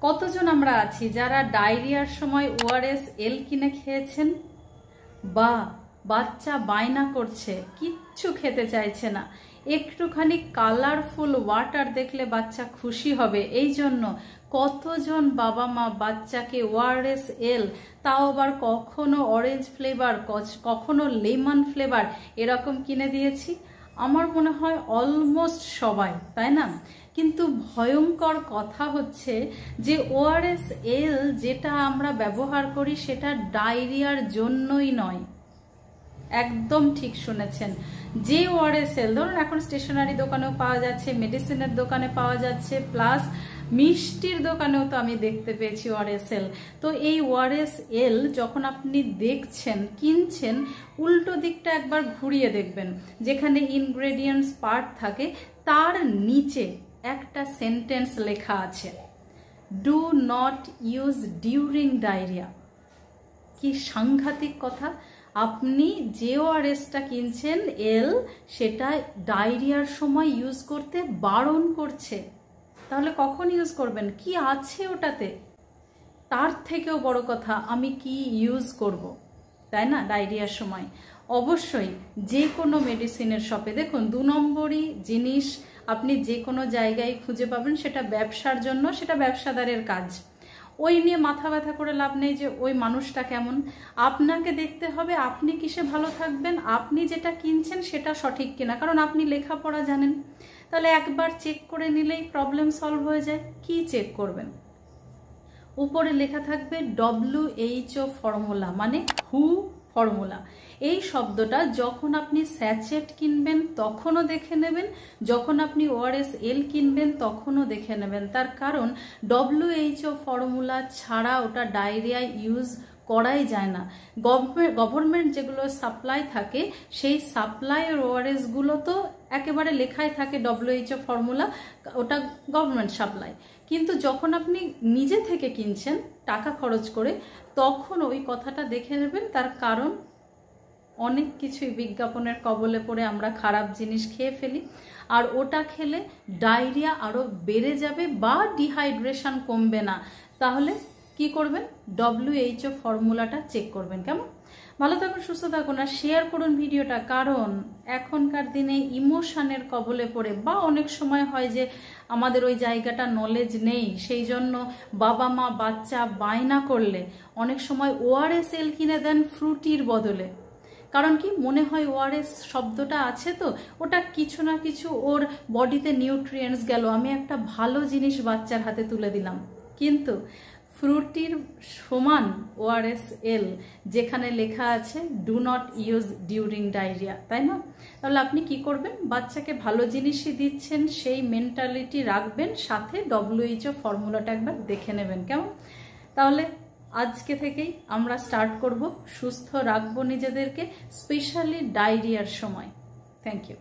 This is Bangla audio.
কতজন আমরা আছি যারা ডায়রিয়ার সময় ওআরএস এল কিনে খেয়েছেন, বা বাচ্চা বায়না করছে কিচ্ছু খেতে চাইছে না, একটুখানি কালারফুল ওয়াটার দেখলে বাচ্চা খুশি হবে, এই জন্য কতজন বাবা মা বাচ্চাকে ওআরএস এল, তাও আবার কখনো অরেঞ্জ ফ্লেভার, কখনো লেমন ফ্লেভার এরকম কিনে দিয়েছি। আমার মনে হয় অলমোস্ট সবাই, তাই না? কিন্তু ভয়ঙ্কর কথা হচ্ছে যে ওআরএস এল যেটা আমরা ব্যবহার করি সেটা ডায়রিয়ার জন্যই নয়। একদম ঠিক শুনেছেন। যে ওআরএস এল ধরুন এখন স্টেশনারি দোকানেও পাওয়া যাচ্ছে, মেডিসিনের দোকানে পাওয়া যাচ্ছে, প্লাস মিষ্টির দোকানেও তো আমি দেখতে পেয়েছি ওআরএস এল। তো এই ওআরএস এল যখন আপনি দেখছেন, কিনছেন, উল্টো দিকটা একবার ঘুরিয়ে দেখবেন, যেখানে ইনগ্রেডিয়েন্টস পার্ট থাকে তার নিচে একটা সেন্টেন্স লেখা আছে, do not use during diarrhoea. কি সাংঘাতিক কথা! আপনি যে ওআরএসটা কিনছেন এল, সেটা ডায়রিয়ার সময় ইউজ করতে বারণ করছে। তাহলে কখন ইউজ করবেন? কি আছে ওটাতে? তার থেকেও বড় কথা, আমি কি ইউজ করব, তাই না? ডায়রিয়ার সময় অবশ্যই যে কোনো মেডিসিনের শপে দেখুন, 2 নম্বরই জিনিস আপনি যে কোনো জায়গায় খুঁজে পাবেন, সেটা ব্যবসার জন্য, সেটা ব্যবসাদারের কাজ। ওই নিয়ে মাথা ব্যথা করে লাভ নেই যে ওই মানুষটা কেমন। আপনাকে দেখতে হবে আপনি কিসে ভালো থাকবেন, আপনি যেটা কিনছেন সেটা সঠিক কিনা, কারণ আপনি লেখাপড়া জানেন। তাহলে একবার চেক করে নিলেই প্রবলেম সলভ হয়ে যায়। কি চেক করবেন? উপরে লেখা থাকবে WHO ফর্মুলা, মানে হু ফর্মুলা। এই শব্দটা যখন আপনি স্যাচেট কিনবেন তখনও দেখে নেবেন, যখন আপনি ওআরএস এল কিনবেন তখনও দেখে নেবেন। তার কারণ WHO ফর্মুলা ছাড়া ওটা ডায়রিয়া ইউজ করাই যায় না। গভর্নমেন্ট যেগুলো সাপ্লাই থাকে, সেই সাপ্লাইয়ের ওআরএস গুলো তো একেবারে লেখাই থাকে WHO ফর্মুলা, ওটা গভর্নমেন্ট সাপ্লাই। কিন্তু যখন আপনি নিজে থেকে কিনছেন টাকা খরচ করে, তখন ওই কথাটা দেখে নেবেন। তার কারণ অনেক কিছুই বিজ্ঞাপনের কবলে পড়ে আমরা খারাপ জিনিস খেয়ে ফেলি, আর ওটা খেলে ডায়রিয়া আরো বেড়ে যাবে বা ডিহাইড্রেশন কমবে না। তাহলে কি করবেন? WHO ফর্মুলাটা চেক করবেন। কেমন? ভালো থাকুন, সুস্থ থাকুন, আর শেয়ার করুন ভিডিওটা। কারণ এখনকার দিনে ইমোশনের কবলে পড়ে, বা অনেক সময় হয় যে আমাদের ওই জায়গাটা নলেজ নেই, সেই জন্য বাবা মা বাচ্চা বায়না করলে অনেক সময় ওআরএস এল কিনে দেন ফ্রুটির বদলে। কারণ কি মনে হয় ওআরএস শব্দটা আছে তো ওটা কিছু না কিছু ওর বডিতে নিউট্রিয়েন্টস গেল, আমি একটা ভালো জিনিস বাচ্চার হাতে তুলে দিলাম। কিন্তু ফ্রুটির সমান ওআরএস এল যেখানে লেখা আছে do not use during diarrhoea, তাই না? তাহলে আপনি কি করবেন? বাচ্চাকে ভালো জিনিসই দিচ্ছেন সেই মেন্টালিটি রাখবেন, সাথে WHO ফর্মুলাটা একবার দেখে নেবেন। কেমন? তাহলে আজকে থেকেই আমরা স্টার্ট করব, সুস্থ রাখবো নিজেদেরকে, স্পেশালি ডায়রিয়ার সময়। Thank you.